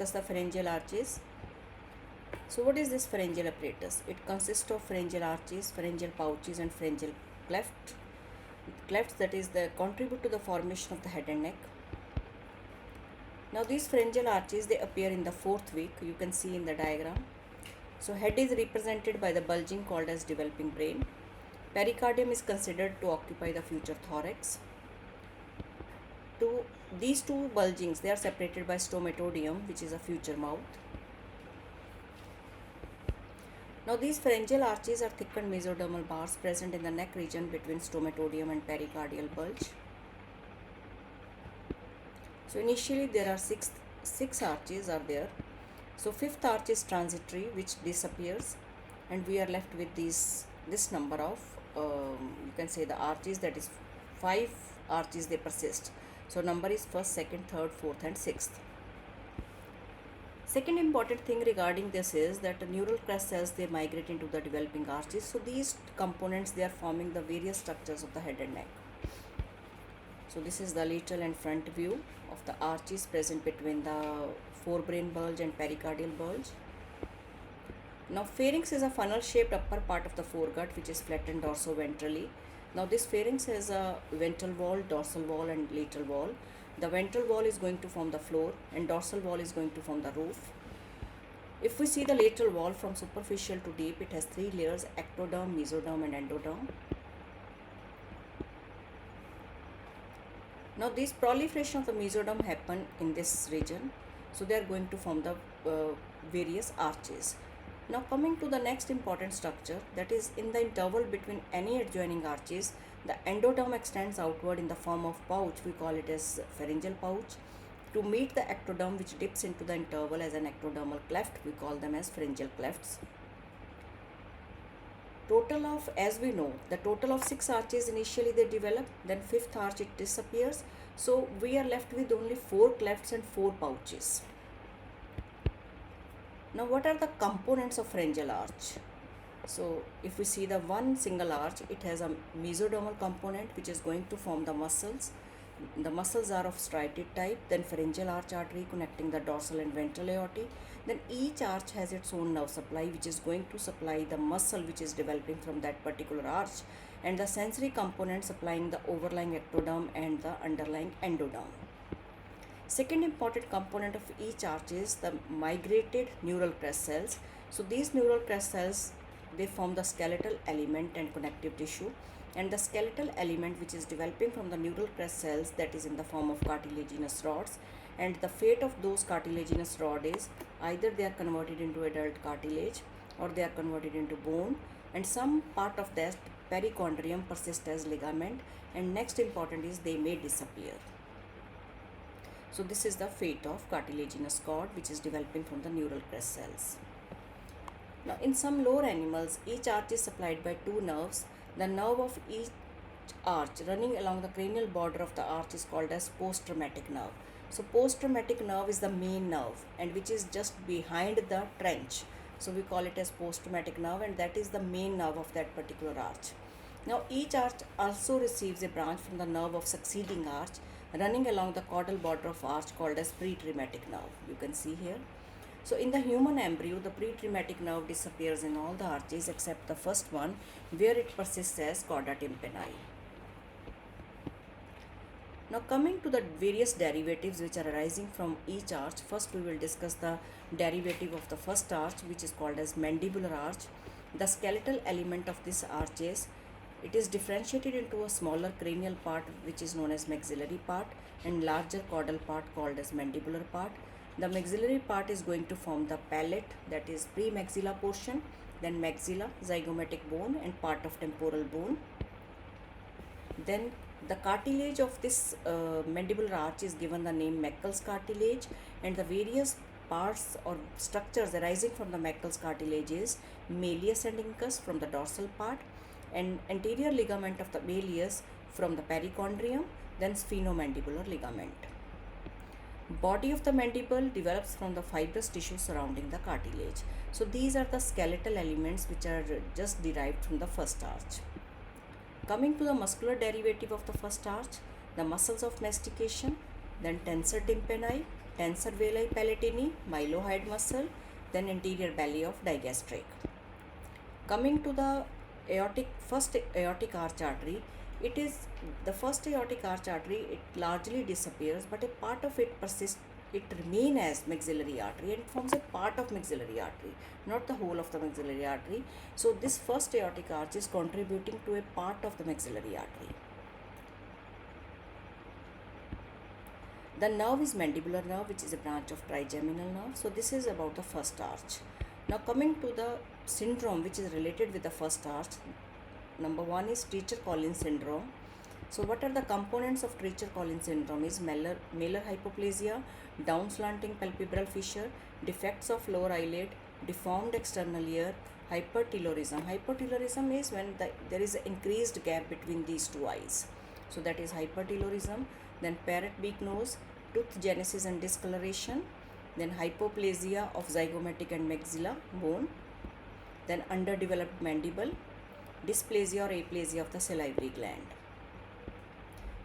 discuss the pharyngeal arches. So what is this pharyngeal apparatus? It consists of pharyngeal arches, pharyngeal pouches and pharyngeal clefts that is the contribute to the formation of the head and neck. Now these pharyngeal arches, they appear in the fourth week. You can see in the diagram. So head is represented by the bulging called as developing brain. Pericardium is considered to occupy the future thorax. These two bulgings, they are separated by stomatodium, which is a future mouth. Now these pharyngeal arches are thickened mesodermal bars present in the neck region between stomatodium and pericardial bulge. So initially there are six arches are there. So fifth arch is transitory, which disappears, and we are left with this number of you can say the arches, that is 5 arches they persist. So number is first, second, third, fourth and sixth. Second important thing regarding this is that the neural crest cells, they migrate into the developing arches. So these components, they are forming the various structures of the head and neck. So this is the lateral and front view of the arches present between the forebrain bulge and pericardial bulge. Now pharynx is a funnel shaped upper part of the foregut which is flattened dorsoventrally. Now this pharynx has a ventral wall, dorsal wall and lateral wall. The ventral wall is going to form the floor and dorsal wall is going to form the roof. If we see the lateral wall from superficial to deep, it has 3 layers: ectoderm, mesoderm and endoderm. Now this proliferation of the mesoderm happen in this region, so they are going to form the various arches. Now coming to the next important structure, that is in the interval between any adjoining arches, the endoderm extends outward in the form of pouch. We call it as pharyngeal pouch. To meet the ectoderm which dips into the interval as an ectodermal cleft, we call them as pharyngeal clefts. Total of, as we know, the total of 6 arches initially they develop, then 5th arch it disappears. So we are left with only 4 clefts and 4 pouches. Now what are the components of pharyngeal arch? So if we see the one single arch, it has a mesodermal component which is going to form the muscles. The muscles are of striated type, then pharyngeal arch artery connecting the dorsal and ventral aortae. Then each arch has its own nerve supply which is going to supply the muscle which is developing from that particular arch, and the sensory component supplying the overlying ectoderm and the underlying endoderm. Second important component of each arch is the migrated neural crest cells. So these neural crest cells, they form the skeletal element and connective tissue, and the skeletal element which is developing from the neural crest cells, that is in the form of cartilaginous rods, and the fate of those cartilaginous rod is either they are converted into adult cartilage or they are converted into bone, and some part of that perichondrium persists as ligament, and next important is they may disappear. So this is the fate of cartilaginous cord which is developing from the neural crest cells. Now in some lower animals, each arch is supplied by 2 nerves. The nerve of each arch running along the cranial border of the arch is called as post-traumatic nerve. So post-traumatic nerve is the main nerve and which is just behind the trench. So we call it as post-traumatic nerve, and that is the main nerve of that particular arch. Now each arch also receives a branch from the nerve of succeeding arch running along the caudal border of arch called as pre-traumatic nerve. You can see here. So in the human embryo, the pre-traumatic nerve disappears in all the arches except the first one, where it persists as chorda tympani. Now coming to the various derivatives which are arising from each arch, first we will discuss the derivative of the first arch, which is called as mandibular arch. The skeletal element of this arch is, it is differentiated into a smaller cranial part which is known as maxillary part and larger caudal part called as mandibular part. The maxillary part is going to form the palate, that is premaxilla portion, then maxilla, zygomatic bone and part of temporal bone. Then the cartilage of this mandibular arch is given the name Meckel's cartilage, and the various parts or structures arising from the Meckel's cartilage is malleus and incus from the dorsal part, and anterior ligament of the malleus from the perichondrium, then sphenomandibular ligament. Body of the mandible develops from the fibrous tissue surrounding the cartilage. So these are the skeletal elements which are just derived from the first arch. Coming to the muscular derivative of the first arch, the muscles of mastication, then tensor tympani, tensor veli palatini, mylohyoid muscle, then anterior belly of digastric. Coming to the first aortic arch artery, it is the first aortic arch artery. It largely disappears, but a part of it persists. It remains as maxillary artery and forms a part of maxillary artery, not the whole of the maxillary artery. So this first aortic arch is contributing to a part of the maxillary artery. The nerve is mandibular nerve, which is a branch of trigeminal nerve. So this is about the first arch. Now coming to the syndrome which is related with the first arch. Number one is Treacher-Collins syndrome. So what are the components of Treacher-Collins syndrome is Miller hypoplasia, down slanting palpebral fissure, defects of lower eyelid, deformed external ear, hypertelorism. Hypertelorism is when there is an increased gap between these two eyes. So that is hypertelorism. Then parrot beak nose, tooth genesis and discoloration, then hypoplasia of zygomatic and maxilla bone, then underdeveloped mandible, dysplasia or aplasia of the salivary gland.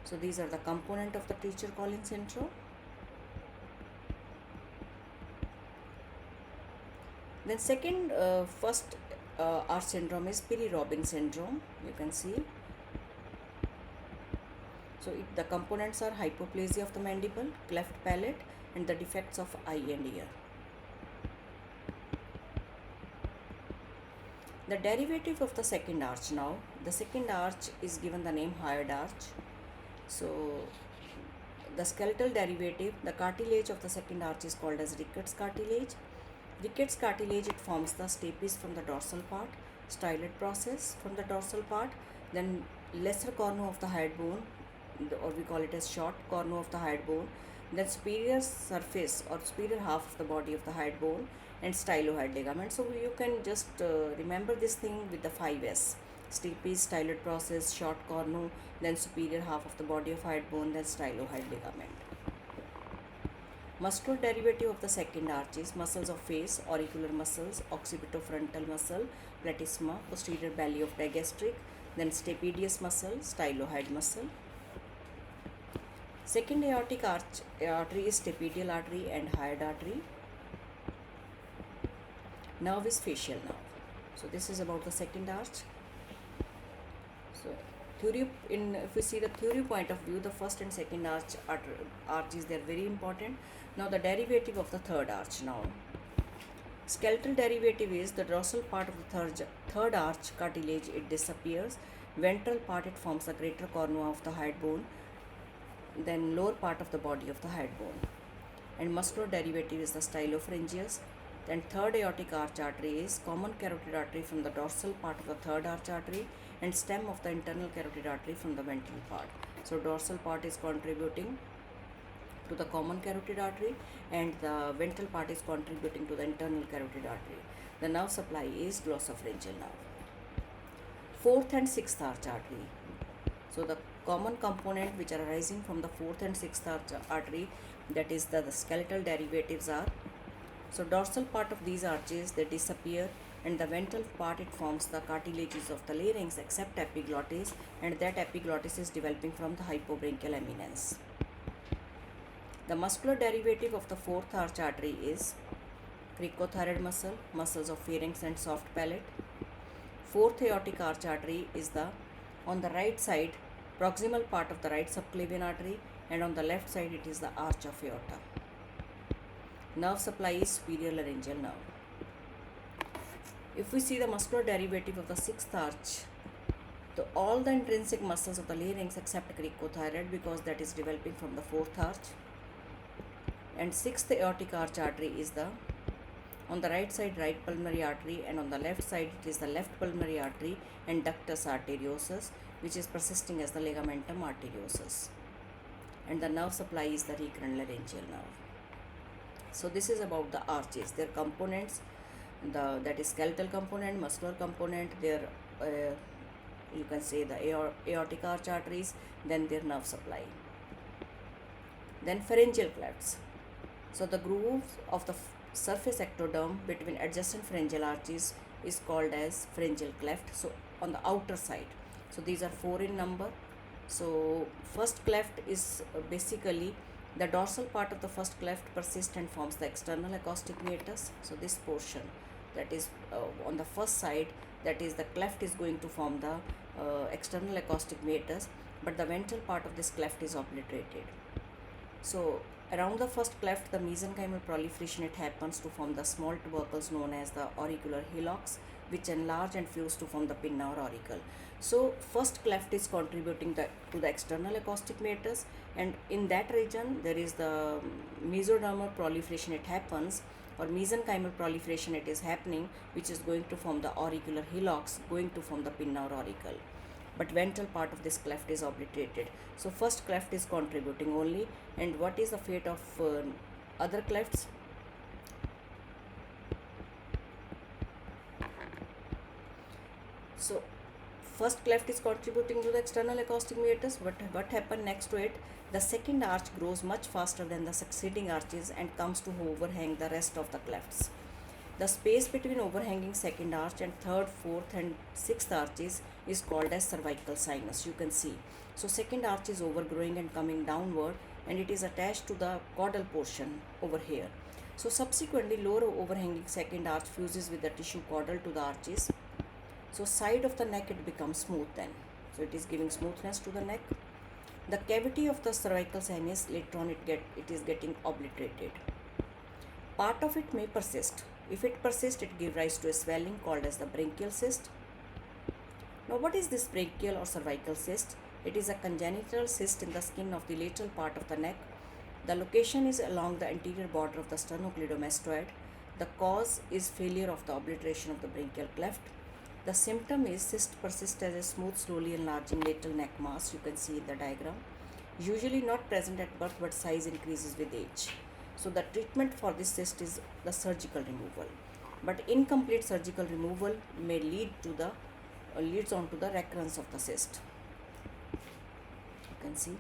So these are the component of the Treacher-Collins syndrome. Then second first arch syndrome is Piri-Robin syndrome. You can see. So the components are hypoplasia of the mandible, cleft palate, and the defects of eye and ear. The derivative of the second arch now. The second arch is given the name hyoid arch. So the skeletal derivative, the cartilage of the second arch is called as Ricketts cartilage. Ricketts cartilage, it forms the stapes from the dorsal part, styloid process from the dorsal part, then lesser cornu of the hyoid bone, or we call it as short cornu of the hyoid bone, then superior surface or superior half of the body of the hyoid bone, and stylohyoid ligament. So you can just remember this thing with the 5S. Stapes, styloid process, short cornu, then superior half of the body of hyoid bone, then stylohyoid ligament. Muscular derivative of the second arch is muscles of face, auricular muscles, occipitofrontal muscle, platysma, posterior belly of digastric, then stapedius muscle, stylohyoid muscle. Second aortic artery is stapedial artery and hyoid artery. Nerve is facial nerve. So this is about the second arch. So if we see the theory point of view, the first and second arches, they are very important. Now the derivative of the third arch now. Skeletal derivative is the dorsal part of the third arch cartilage, it disappears. Ventral part, it forms the greater cornu of the hyoid bone, then lower part of the body of the hyoid bone. And muscular derivative is the stylopharyngeus. Then third aortic arch artery is common carotid artery from the dorsal part of the third arch artery and stem of the internal carotid artery from the ventral part. So dorsal part is contributing to the common carotid artery and the ventral part is contributing to the internal carotid artery. The nerve supply is glossopharyngeal nerve. Fourth and sixth arch artery. So the common component which are arising from the fourth and sixth arch artery, that is the skeletal derivatives are. So dorsal part of these arches, they disappear, and the ventral part, it forms the cartilages of the larynx except epiglottis, and that epiglottis is developing from the hypobranchial eminence. The muscular derivative of the fourth arch artery is cricothyroid muscle, muscles of pharynx and soft palate. Fourth aortic arch artery is the on the right side proximal part of the right subclavian artery, and on the left side it is the arch of aorta. Nerve supply is superior laryngeal nerve. If we see the muscular derivative of the sixth arch, all the intrinsic muscles of the larynx except cricothyroid, because that is developing from the fourth arch. And sixth aortic arch artery is the on the right side right pulmonary artery, and on the left side it is the left pulmonary artery and ductus arteriosus, which is persisting as the ligamentum arteriosus. And the nerve supply is the recurrent laryngeal nerve. So this is about the arches, their components, that is skeletal component, muscular component, their you can say the aortic arch arteries, then their nerve supply. Then pharyngeal clefts. So the grooves of the surface ectoderm between adjacent pharyngeal arches is called as pharyngeal cleft. So on the outer side. So these are 4 in number. So first cleft is basically The dorsal part of the first cleft persists and forms the external acoustic meatus. So this portion that is on the first side, that is the cleft, is going to form the external acoustic meatus, but the ventral part of this cleft is obliterated. So around the first cleft, the mesenchymal proliferation, it happens to form the small tubercles known as the auricular hillocks, which enlarge and fuse to form the pinna or auricle. So first cleft is contributing to the external acoustic meatus, and in that region there is the mesodermal proliferation, it happens, or mesenchymal proliferation it is happening, which is going to form the auricular hillocks, going to form the pinna or auricle. But ventral part of this cleft is obliterated. So first cleft is contributing only, and what is the fate of other clefts? So first cleft is contributing to the external acoustic meatus. What happened next to it? The second arch grows much faster than the succeeding arches and comes to overhang the rest of the clefts. The space between overhanging second arch and third, fourth and sixth arches is called as cervical sinus. You can see. So second arch is overgrowing and coming downward, and it is attached to the caudal portion over here. So subsequently lower overhanging second arch fuses with the tissue caudal to the arches. So side of the neck, it becomes smooth then. So it is giving smoothness to the neck. The cavity of the cervical sinus, later on it is getting obliterated. Part of it may persist. If it persists, it gives rise to a swelling called as the branchial cyst. Now what is this branchial or cervical cyst? It is a congenital cyst in the skin of the lateral part of the neck. The location is along the anterior border of the sternocleidomastoid. The cause is failure of the obliteration of the branchial cleft. The symptom is cyst persists as a smooth, slowly enlarging lateral neck mass. You can see in the diagram. Usually not present at birth, but size increases with age. So the treatment for this cyst is the surgical removal. But incomplete surgical removal may leads on to the recurrence of the cyst. You can see.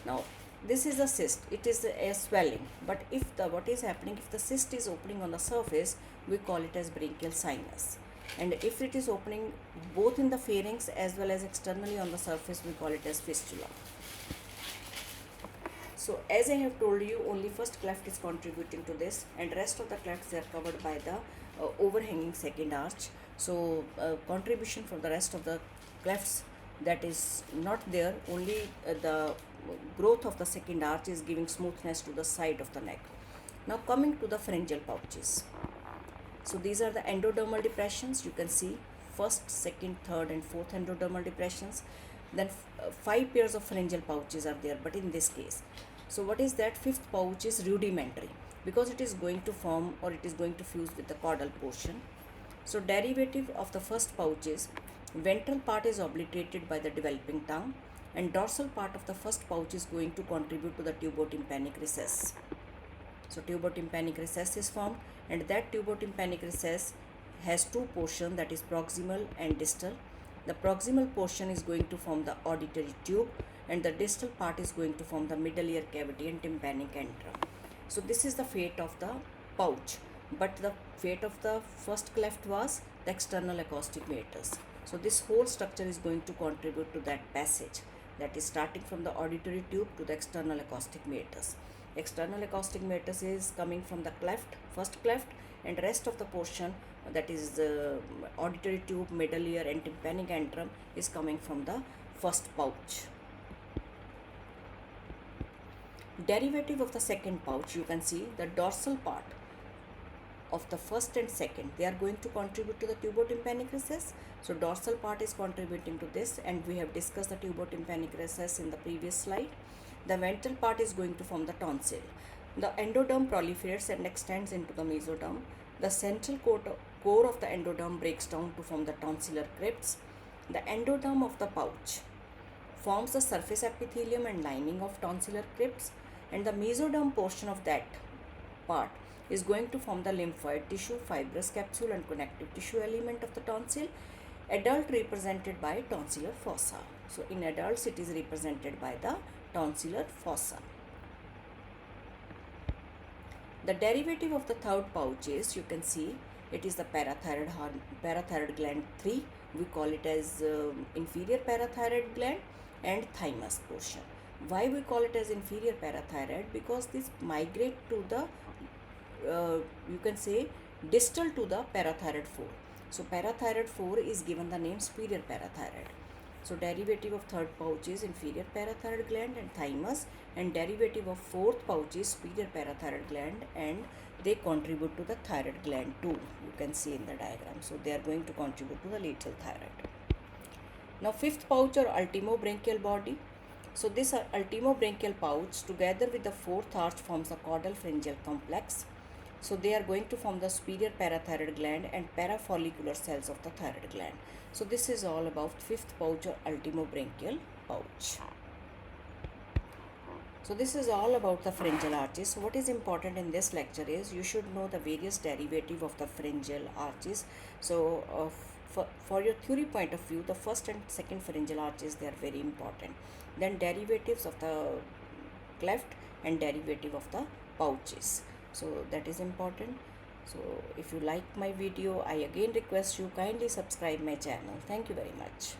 Now this is a cyst. It is a swelling. But what is happening, if the cyst is opening on the surface, we call it as branchial sinus. And if it is opening both in the pharynx as well as externally on the surface, we call it as fistula. So as I have told you, only first cleft is contributing to this, and rest of the clefts are covered by the overhanging second arch. So contribution for the rest of the clefts, that is not there. Only the growth of the second arch is giving smoothness to the side of the neck. Now coming to the pharyngeal pouches. So these are the endodermal depressions. You can see first, second, third and fourth endodermal depressions. Then 5 pairs of pharyngeal pouches are there, but in this case. So what is that? Fifth pouch is rudimentary, because it is going to form, or it is going to fuse with the caudal portion. So derivative of the first pouch is ventral part is obliterated by the developing tongue, and dorsal part of the first pouch is going to contribute to the tubotympanic recess. So tubotympanic recess is formed, and that tubotympanic recess has two portions, that is proximal and distal. The proximal portion is going to form the auditory tube, and the distal part is going to form the middle ear cavity and tympanic antrum. So this is the fate of the pouch, but the fate of the first cleft was the external acoustic meatus. So this whole structure is going to contribute to that passage, that is starting from the auditory tube to the external acoustic meatus. External acoustic meatus is coming from the cleft, first cleft, and rest of the portion, that is the auditory tube, middle ear and tympanic antrum, is coming from the first pouch. Derivative of the second pouch, you can see the dorsal part of the first and second, they are going to contribute to the tubotympanic recess. So dorsal part is contributing to this, and we have discussed the tubotympanic recess in the previous slide. The ventral part is going to form the tonsil. The endoderm proliferates and extends into the mesoderm. The central core of the endoderm breaks down to form the tonsillar crypts. The endoderm of the pouch forms the surface epithelium and lining of tonsillar crypts, and the mesoderm portion of that part is going to form the lymphoid tissue, fibrous capsule and connective tissue element of the tonsil. Adult represented by tonsillar fossa. So in adults it is represented by the tonsillar fossa. The derivative of the third pouch is, you can see, it is the parathyroid gland 3. We call it as inferior parathyroid gland and thymus portion. Why we call it as inferior parathyroid? Because this migrate to the you can say distal to the parathyroid 4. So parathyroid 4 is given the name superior parathyroid. So derivative of third pouch is inferior parathyroid gland and thymus, and derivative of fourth pouch is superior parathyroid gland, and they contribute to the thyroid gland too. You can see in the diagram. So they are going to contribute to the lateral thyroid. Now fifth pouch or ultimobranchial body. So this ultimobranchial pouch together with the fourth arch forms the caudal pharyngeal complex. So they are going to form the superior parathyroid gland and parafollicular cells of the thyroid gland. So this is all about fifth pouch or ultimobranchial pouch. So this is all about the pharyngeal arches. So what is important in this lecture is you should know the various derivative of the pharyngeal arches. So for your theory point of view, the first and second pharyngeal arches, they are very important. Then derivatives of the cleft and derivative of the pouches. So that is important. So if you like my video, I again request you kindly subscribe my channel. Thank you very much.